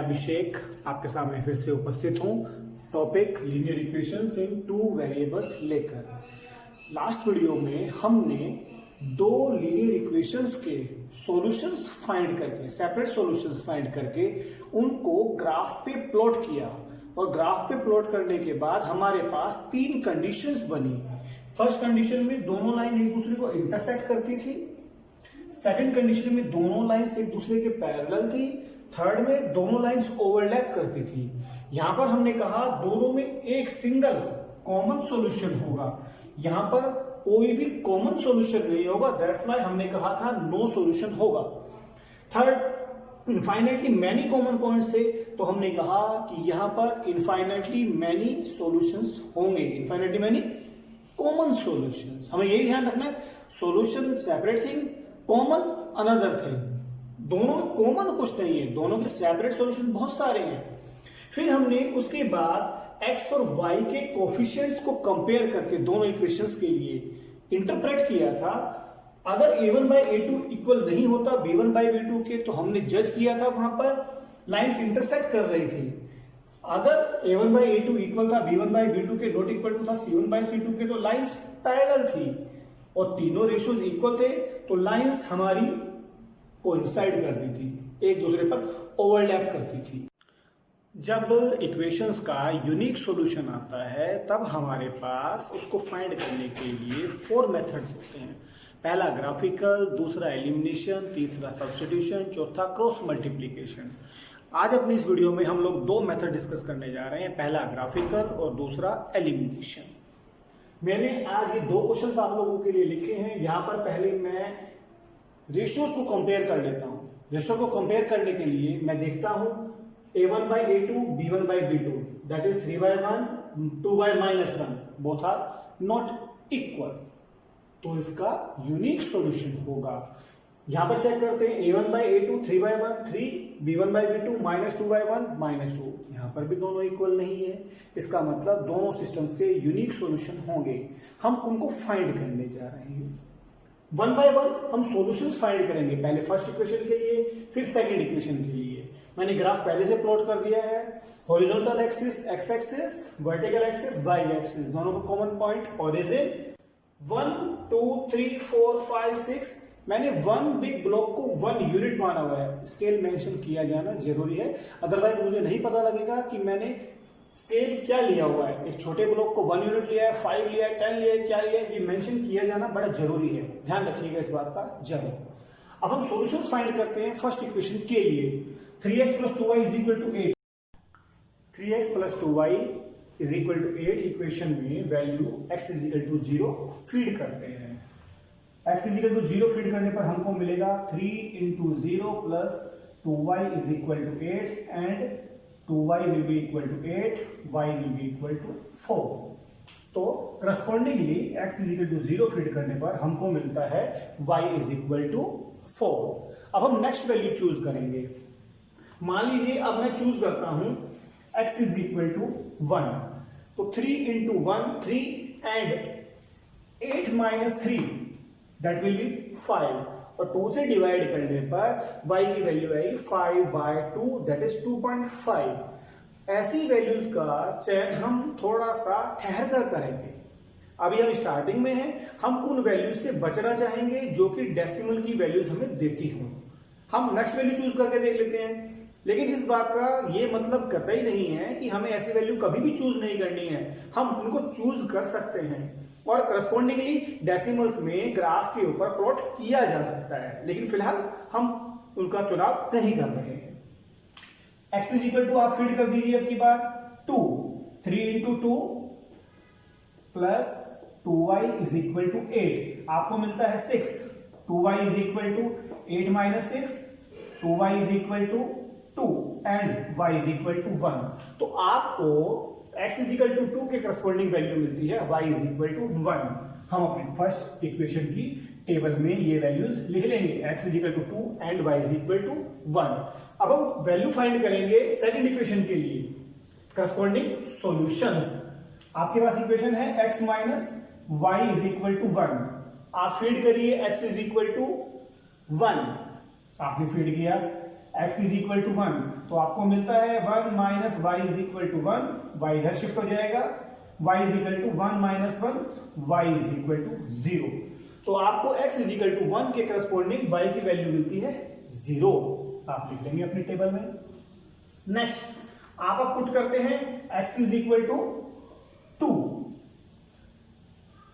अभिषेक आपके सामने फिर से उपस्थित हूँ टॉपिक लीनियर इक्वेशंस इन टू वेरिएबल्स लेकर। लास्ट वीडियो में हमने दो लीनियर इक्वेशंस के सॉल्यूशंस फाइंड करके, सेपरेट सॉल्यूशंस फाइंड करके उनको ग्राफ पे प्लॉट किया और ग्राफ पे प्लॉट करने के बाद हमारे पास तीन कंडीशंस बनी। फर्स्ट कंडीशन में दोनों लाइन एक दूसरे को इंटरसेक्ट करती थी, सेकंड कंडीशन में दोनों लाइंस एक दूसरे के पैरेलल थी, थर्ड में दोनों लाइंस ओवरलैप करती थी। यहां पर हमने कहा दोनों में एक सिंगल कॉमन सॉल्यूशन होगा, यहां पर कोई भी कॉमन सॉल्यूशन नहीं होगा, दैट्स व्हाई हमने कहा था नो सॉल्यूशन होगा। Third, infinitely many common points थे, तो हमने कहा कि यहां पर इनफाइनाइटली मैनी सॉल्यूशंस होंगे, इनफाइनाइटली मैनी कॉमन सॉल्यूशंस। हमें यही ध्यान रखना है, solution separate thing, common another thing. दोनों कॉमन कुछ नहीं है, दोनों के सेपरेट सॉल्यूशन बहुत सारे हैं। फिर हमने उसके बाद x और y के कोफिशिएंट्स को कंपेयर करके दोनों इक्वेशंस के लिए इंटरप्रेट किया था। अगर a1 by a2 इक्वल नहीं होता b1 by b2 के, तो हमने जज किया था वहां पर लाइंस इंटरसेक्ट कर रही थी। अगर a1 by a2 इक्वल था b1 by b2 के, नॉट इक्वल टू था c1 by c2 के, तो लाइंस पैरेलल थी और तीनों रेशियोज इक्वल थे, तो लाइंस हमारी कोइंसाइड करती थी, एक दूसरे पर ओवरलैप करती थी। जब इक्वेशंस का यूनिक सॉल्यूशन आता है तब हमारे पास उसको फाइंड करने के लिए 4 मेथड्स होते हैं। पहला ग्राफिकल, दूसरा एलिमिनेशन, तीसरा सब्स्टिट्यूशन, चौथा क्रॉस मल्टीप्लिकेशन। आज अपनी इस वीडियो में हम लोग 2 मेथड डिस्कस करने जा रहे हैं, पहला ग्राफिकल और दूसरा एलिमिनेशन। मैंने आज ये 2 क्वेश्चंस आप लोगों के लिए लिखे हैं। यहाँ पर पहले मैं रेशियोज को कंपेयर कर लेता हूँ। रेशियो को कंपेयर करने के लिए मैं देखता हूँ a1 by a2, b1 by b2, that is 3 by 1, 2 by -1, both are not equal, तो इसका यूनिक सॉल्यूशन होगा। यहां पर चेक करते हैं a1 by a2 3 by 1 3, b1 by b2 -2 by 1 -2, यहां पर भी दोनों इक्वल नहीं है। इसका मतलब दोनों सिस्टम्स के यूनिक सॉल्यूशन होंगे, हम उनको फाइंड करने जा रहे हैं। 1 by 1 हम सॉल्यूशंस फाइंड करेंगे, पहले फर्स्ट इक्वेशन के लिए, फिर सेकंड इक्वेशन के लिए। मैंने ग्राफ पहले से प्लॉट कर दिया है। Horizontal axis x axis, vertical axis y axis, दोनों को कॉमन पॉइंट ओरिजिन 1 2 3 4 5 6। मैंने 1 बिग ब्लॉक को 1 यूनिट माना हुआ है, स्केल मेंशन किया जाना जरूरी है, अदरवाइज मुझे नहीं पता लगेगा कि मैंने स्केल क्या लिया हुआ है। एक छोटे ब्लॉक को 1 यूनिट लिया है, 5 लिया है, 10 लिया है, क्या लिया है, ये मेंशन किया जाना बड़ा जरूरी है, ध्यान रखिएगा इस बात का जरूर। अब हम सॉल्यूशंस फाइंड करते हैं फर्स्ट इक्वेशन के लिए। 3x plus 2y is equal to 8. 3x plus 2y is equal to 8 equation में value x is equal to 0 feed करते हैं। x is equal to 0 feed करने पर हमको मिलेगा 3 into 0 plus 2y is equal to 8 and 2y will be equal to 8, y will be equal to 4। तो correspondingly x is equal to 0 feed करने पर हमको मिलता है y is equal to 4। अब हम नेक्स्ट वैल्यू चूज करेंगे। मान लीजिए अब मैं चूज करता हूं x is equal to 1, तो 3 into 1 3 and 8 minus 3 that will be 5, और 2 से डिवाइड करने पर y की वैल्यू आएगी 5 by 2 that is 2.5। ऐसी वैल्यूज का चयन हम थोड़ा सा ठहर कर करेंगे। अभी हम स्टार्टिंग में हैं, हम उन वैल्यूज से बचना चाहेंगे जो कि डेसिमल की वैल्यूज हमें देती हों। हम नेक्स्ट वैल्यू चूज करके देख लेते हैं, लेकिन इस बात का ये मतलब कतई नहीं है कि हमें ऐसी वैल्यू कभी भी चूज नहीं करनी है, हम उनको चूज कर सकते हैं और करस्पॉन्डिंगली डेसिमल्स में ग्राफ के ऊपर प्लॉट किया जा सकता है, लेकिन फिलहाल हम उनका चुनाव नहीं कर रहे हैं। x इज इक्वल टू आप फीड कर दीजिए अब की बार 2, 3 into 2 plus 2y is equal to 8, आपको मिलता है 6। 2y is equal to 8 minus 6, 2y is equal to 2 and y is equal to 1। तो आपको x इज इक्वल टू 2 के करस्पॉन्डिंग वैल्यू मिलती है, y इज इक्वल टू 1। हम अपने फर्स्ट इक्वेशन की टेबल में ये वैल्यूज लिख लेंगे, x is equal to 2 and y is equal to 1। अब हम वैल्यू फाइंड करेंगे सेकंड इक्वेशन के लिए, करस्पॉन्डिंग सॉल्यूशंस। आपके पास इक्वेशन है x minus y is equal to 1, आप फीड करिए x इज इक्वल टू 1, आपने फीड किया। x इज इक्वल टू 1, तो आपको मिलता है 1 minus y is equal to 1, y इधर शिफ्ट हो जाएगा, y is equal to 1 minus 1, y is equal to 0। तो आपको x इज इक्वल टू 1 के करस्पॉन्डिंग y की वैल्यू मिलती है 0। आप लिख लेंगे अपने टेबल में। नेक्स्ट आप अब पुट करते हैं x is equal to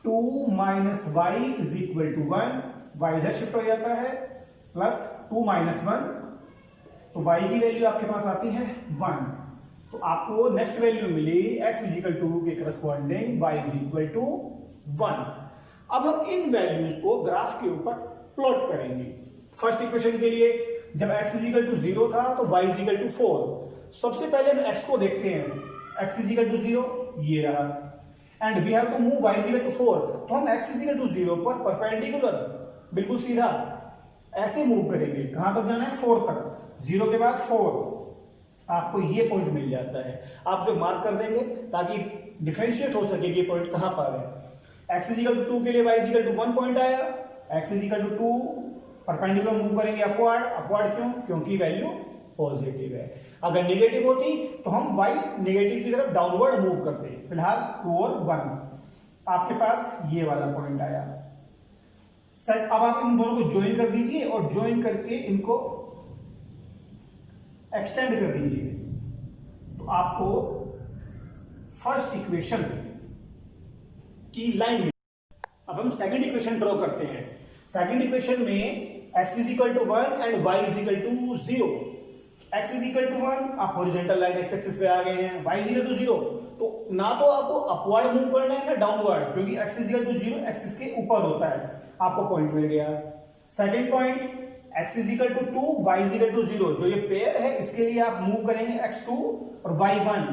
2 minus y is equal to 1, y इधर शिफ्ट हो जाता है, प्लस 2 माइनस 1, तो y की वैल्यू आपके पास आती है 1। तो आपको नेक्स्ट वैल्यू मिली x इज इक्वल टू के corresponding y is equal to 1। अब हम इन वैल्यूज को ग्राफ के ऊपर प्लॉट करेंगे। फर्स्ट इक्वेशन के लिए जब x इज इक्वल टू 0 था तो y इज इक्वल टू 4। सबसे पहले हम x को देखते हैं, x इज इक्वल टू 0 ये रहा, and we have to move y is equal to 4, तो हम x इज इक्वल टू 0 पर परपेंडिकुलर बिल्कुल सीधा ऐसे मूव करेंगे। कहां तक जाना है? 4 तक। 0 के बाद 4, आपको ये पॉइंट मिल जाता है। आप जो मार्क कर देंगे ताकि डिफरेंशिएट हो सके ये पॉइंट कहां पर है। x इज इक्वल टू 2 के लिए y is equal to 1 point आया, x is equal to 2 perpendicular move करेंगे अपवर्ड। अपवर्ड क्यों? क्योंकि वैल्यू पॉजिटिव है। अगर नेगेटिव होती तो हम y नेगेटिव की तरफ डाउनवर्ड मूव करते। फिलहाल 2 और 1, आपके पास ये वाला पॉइंट आया। सेट। अब आप इन दोनों को ज्वाइन कर दीजिए और ज्वाइन करके इनको एक्सटेंड कर दीजिए, तो आपको फर्स्ट इक्वेशन की लाइन मिलेगी। अब हम सेकंड इक्वेशन ड्रॉ करते हैं। सेकंड इक्वेशन में x is equal to 1 and y is equal to 0। x is equal to 1, आप हॉरिजॉन्टल लाइन x एक्सिस पे आ गए हैं, y इज इक्वल टू 0, तो ना तो आपको अपवर्ड मूव करना है ना डाउनवर्ड, क्योंकि x is equal to 0 axis के ऊपर होता है। आपको पॉइंट मिल गया। Second point x is equal to 2, y is equal to 0, जो ये पेयर है इसके लिए आप मूव करेंगे x2 और y1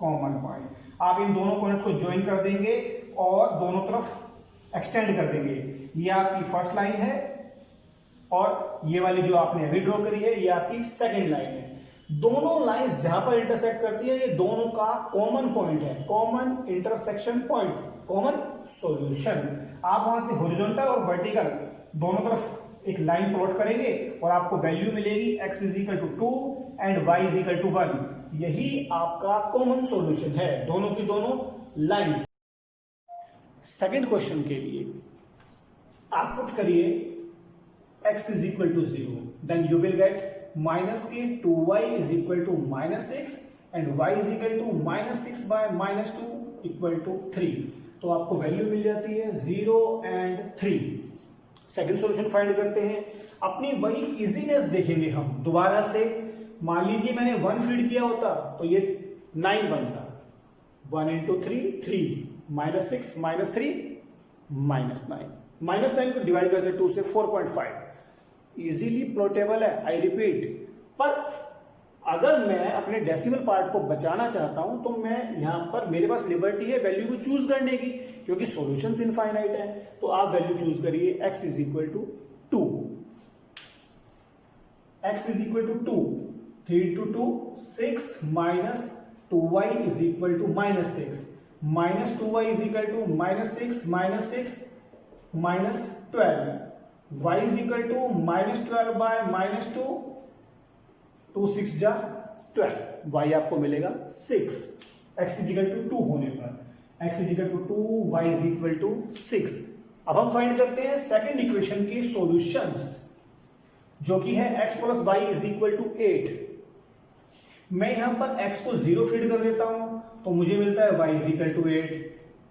कॉमन पॉइंट। आप इन दोनों पॉइंट्स को ज्वाइन कर देंगे और दोनों तरफ एक्सटेंड कर देंगे। ये आपकी फर्स्ट लाइन है और ये वाली जो आपने अभी ड्रॉ करी है ये आपकी सेकंड लाइन है। दोनों लाइंस जहां पर इंटरसेक्ट करती है ये दोनों का कॉमन पॉइंट है, common intersection point, common solution. आप वहां से हॉरिजॉन्टल और वर्टिकल दोनों तरफ एक लाइन प्लॉट करेंगे और आपको वैल्यू मिलेगी x is equal to 2 and y is equal to 1। यही आपका कॉमन सॉल्यूशन है दोनों की दोनों लाइंस। सेकंड क्वेश्चन के लिए आप पुट करिए x is equal to 0, then you will get minus के 2y is equal to minus 6 and y is equal to minus 6 by minus 2 equal to 3। तो आपको वैल्यू मिल जाती है 0 एंड 3। सेकंड सॉल्यूशन फाइंड करते हैं। अपनी वही इजीनेस देखेंगे हम दोबारा से। मान लीजिए मैंने 1 फीड किया होता तो ये 9 बनता। 1 into 3 3, minus 6 minus 3 minus 9, minus 9 को डिवाइड करके 2 से 4.5 इजीली प्लॉटेबल है। आई रिपीट, पर अगर मैं अपने डेसिमल पार्ट को बचाना चाहता हूं तो मैं यहां पर मेरे पास लिबर्टी है वैल्यू को चूज करने की, क्योंकि सॉल्यूशंस इनफाइनाइट है। तो आप वैल्यू चूज करिए x is equal to 2, x is equal to 2, 3 into 2 6 minus 2y is equal to minus 6, minus 2y is equal to minus 6 minus 6 minus 12, y is equal to minus 12 by minus 2, 2 6 जा 12, y आपको मिलेगा 6, x is equal to 2 होने पर x is equal to 2, y is equal to 6। अब हम find करते हैं second equation की सॉल्यूशंस, जो कि है x plus y is equal to 8। मैं यहां पर x को 0 फीड कर देता हूं तो मुझे मिलता है y इज इक्वल टू 8।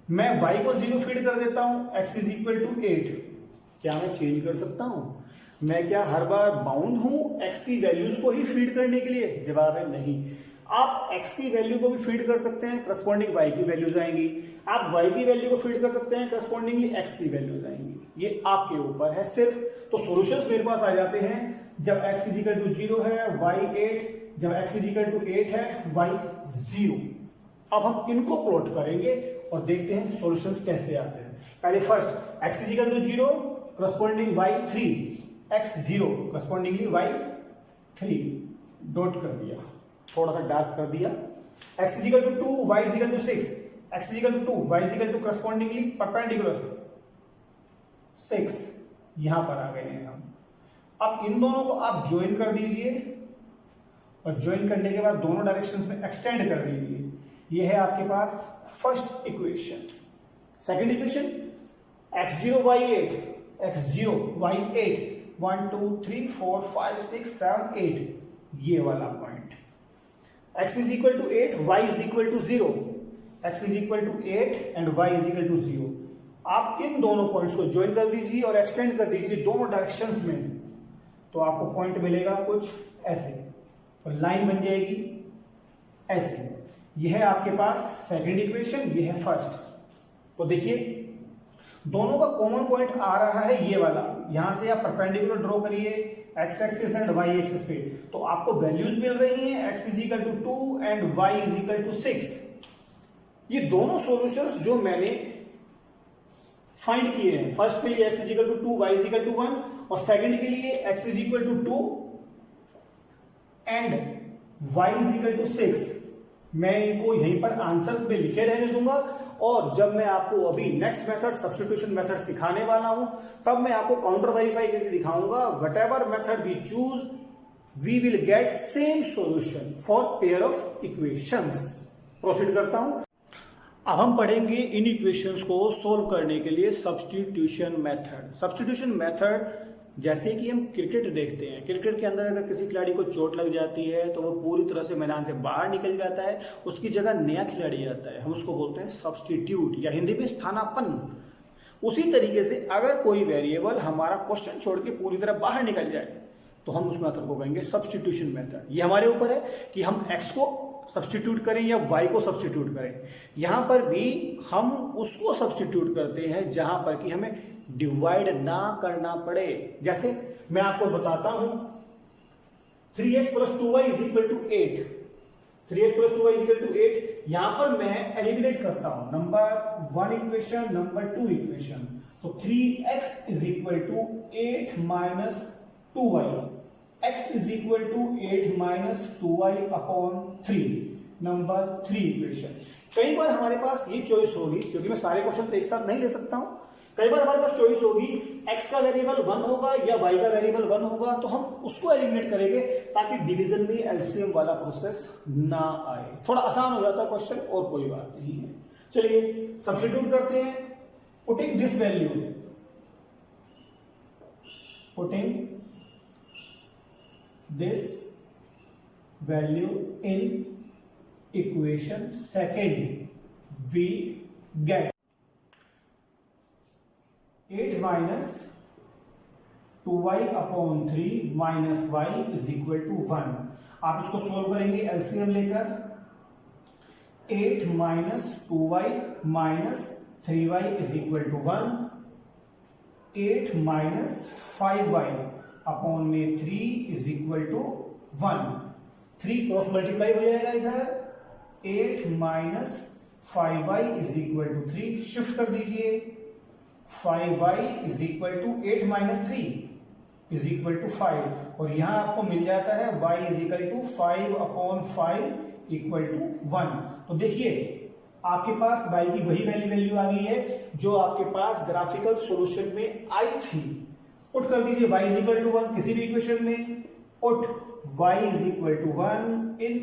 मैं y को 0 फीड कर देता हूं, x इज इक्वल टू 8। क्या मैं चेंज कर सकता हूं? मैं क्या हर बार बाउंड हूं x की वैल्यूज को ही फीड करने के लिए? जवाब है नहीं। आप x की वैल्यू को भी फीड कर सकते हैं, करस्पॉन्डिंग y की वैल्यूज आएंगी। आप y की वैल्यू को फीड कर सकते हैं, करस्पॉन्डिंगली x की वैल्यूज आएंगी। ये आपके ऊपर है सिर्फ। तो सॉल्यूशंस मेरे पास आ जाते हैं जब x इज इक्वल टू 0 है, y 8, जब x इज इक्वल टू 8 है, y 0। अब हम इनको प्लॉट करेंगे और देखते हैं सॉल्यूशंस कैसे आते हैं। पहले first x is equal to 0, corresponding y 3, x 0, correspondingly y 3, dot कर दिया, थोड़ा सा डार्क कर दिया। x is equal to 2, y is equal to 6, x is equal to 2, y is equal to correspondingly perpendicular 6, यहां पर आ गए हैं हम। अब इन दोनों को आप ज्वाइन कर दीजिए और ज्वाइन करने के बाद दोनों डायरेक्शंस में एक्सटेंड कर दीजिए। ये है आपके पास first equation. Second equation x0 y8 x0 y8 1 2 3 4 5 6 7 8 ये वाला point, x is equal to 8 y is equal to 0, x is equal to 8 and y is equal to 0। आप इन दोनों पॉइंट्स को ज्वाइन कर दीजिए और एक्सटेंड कर दीजिए दोनों डायरेक्शंस में, तो आपको पॉइंट मिलेगा कुछ ऐसे और लाइन बन जाएगी ऐसे। यह है आपके पास सेकंड इक्वेशन, यह है फर्स्ट। तो देखिए दोनों का कॉमन पॉइंट आ रहा है ये वाला, यहां से आप परपेंडिकुलर ड्रॉ करिए x axis and y axis पे, तो आपको वैल्यूज मिल रही हैं x is equal to 2 and y is equal to 6। ये दोनों सॉल्यूशंस जो मैंने फाइंड किए हैं, फर्स्ट के लिए x is equal to 2 y is equal to 1 और सेकंड के लिए x is equal to 2 and y is equal to 6, मैं इनको यहीं पर आंसर्स में लिखे रहने दूंगा और जब मैं आपको अभी नेक्स्ट मेथड सब्स्टिट्यूशन मेथड सिखाने वाला हूं तब मैं आपको काउंटर वेरीफाई करके दिखाऊंगा। Whatever method we choose we will get same solution for pair of equations. Proceed करता हूं। अब हम पढ़ेंगे इन इक्वेशंस को सोल्व करने के लिए सब्स्टिट्यूशन मेथड। सब्स्टिट्यूशन मेथड जैसे कि हम क्रिकेट देखते हैं, क्रिकेट के अंदर अगर किसी खिलाड़ी को चोट लग जाती है तो वो पूरी तरह से मैदान से बाहर निकल जाता है, उसकी जगह नया खिलाड़ी आता है, हम उसको बोलते हैं सब्स्टिट्यूट या हिंदी में स्थानापन्न। उसी तरीके से अगर कोई वेरिएबल हमारा क्वेश्चन छोड़ के पूरी तरह बाहर निकल जाए तो हम उस मेथड को कहेंगे सब्स्टिट्यूशन मेथड। ये हमारे ऊपर है कि हम x को सब्स्टिट्यूट करें या y को सब्स्टिट्यूट करें। यहां पर भी हम उसको सब्स्टिट्यूट करते हैं जहां पर कि हमें डिवाइड ना करना पड़े। जैसे मैं आपको बताता हूं 3x plus 2y is equal to 8, 3x plus 2y equal to 8। यहां पर मैं एलिमिनेट करता हूं नंबर 1 इक्वेशन, नंबर 2 इक्वेशन। तो 3x is equal to 8 minus 2y, x is equal to 8 minus 2y upon 3, number 3 equation. कई बार हमारे पास ये चॉइस होगी, क्योंकि मैं सारे क्वेश्चन एक साथ नहीं ले सकता हूं, कई बार हमारे पास चॉइस होगी x का वेरिएबल 1 होगा या y का वेरिएबल 1 होगा, तो हम उसको एलिमिनेट करेंगे ताकि डिवीजन में एलसीएम वाला प्रोसेस ना आए। थोड़ा आसान हो जाता है क्वेश्चन और कोई बात नहीं है। चलिए सब्स्टिट्यूट करते हैं। Putting this value, putting this value in equation second we get 8 minus 2y upon 3 minus y is equal to 1। आप इसको सोल्व करेंगे एलसीएम लेकर। 8 minus 2y minus 3y is equal to 1, 8 minus 5y upon में 3 is equal to 1। 3 cross multiply हो जाएगा इधर, 8 minus 5y is equal to 3, shift कर दीजिए। 5y is equal to 8 minus 3 is equal to 5 और यहां आपको मिल जाता है y is equal to 5 upon 5 equal to 1। तो देखिए आपके पास y की वही वैल्यू आ गई है जो आपके पास ग्राफिकल सॉल्यूशन में आई थी। पुट कर दीजिए y इज इक्वल टू 1 किसी भी इक्वेशन में, put y is equal to 1 in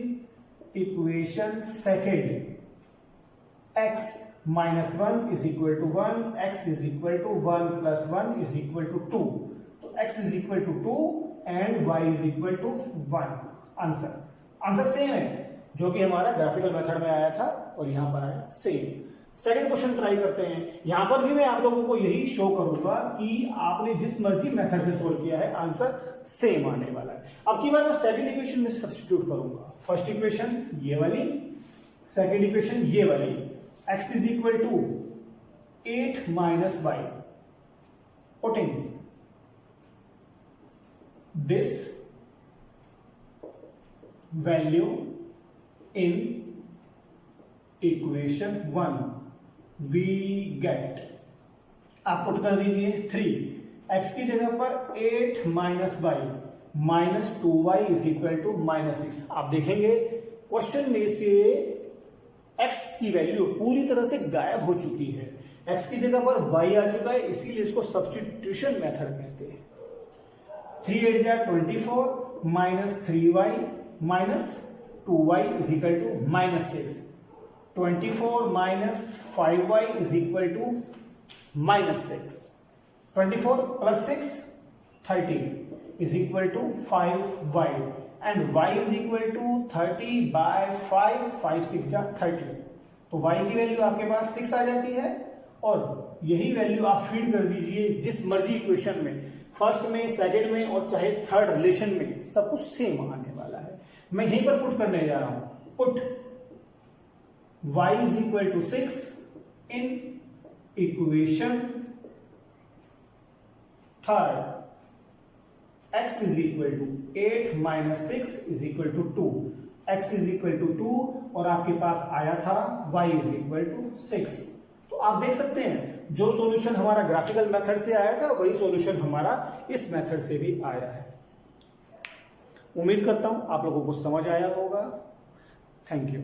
equation second. x minus 1 is equal to 1, x is equal to 1 plus 1 is equal to 2। तो x is equal to 2 and y is equal to 1। Answer same है जो कि हमारा graphical method में आया था और यहां पर आया सेम। सेकंड क्वेश्चन ट्राई करते हैं। यहां पर भी मैं आप लोगों को यही शो करूंगा कि आपने जिस मर्जी मेथड से सोल्व किया है आंसर सेम आने वाला है। अब की बार मैं सेकंड इक्वेशन में सब्स्टिट्यूट करूंगा। फर्स्ट इक्वेशन ये वाली, सेकंड इक्वेशन ये वाली। x is equal to 8 minus y, putting this value in equation 1 we get, आप पुट कर दीजिए 3, x की जगह पर 8 minus y minus 2y is equal to minus 6। आप देखेंगे क्वेश्चन में से x की वैल्यू पूरी तरह से गायब हो चुकी है, x की जगह पर y आ चुका है, इसीलिए इसको सब्स्टिट्यूशन मेथड कहते हैं। 3 8 जा 24 minus 3y minus 2y is equal to minus 6, 24 minus 5y is equal to minus 6, 24 plus 6 30 is equal to 5y and y is equal to 30 by 5, 5 6 जा 30, तो y की वैल्यू आपके पास 6 आ जाती है और यही वैल्यू आप फीड कर दीजिए जिस मर्जी इक्वेशन में, फर्स्ट में, सेकंड में और चाहे थर्ड रिलेशन में, सब कुछ सेम आने वाला है। मैं यहीं पर पुट करने जा रहा हूं, put y is equal to 6 in equation third, x is equal to 8 minus 6 is equal to 2, x is equal to 2 और आपके पास आया था y इज इक्वल टू 6। तो आप देख सकते हैं जो सॉल्यूशन हमारा ग्राफिकल मेथड से आया था वही सॉल्यूशन हमारा इस मेथड से भी आया है। उम्मीद करता हूं आप लोगों को समझ आया होगा। Thank you.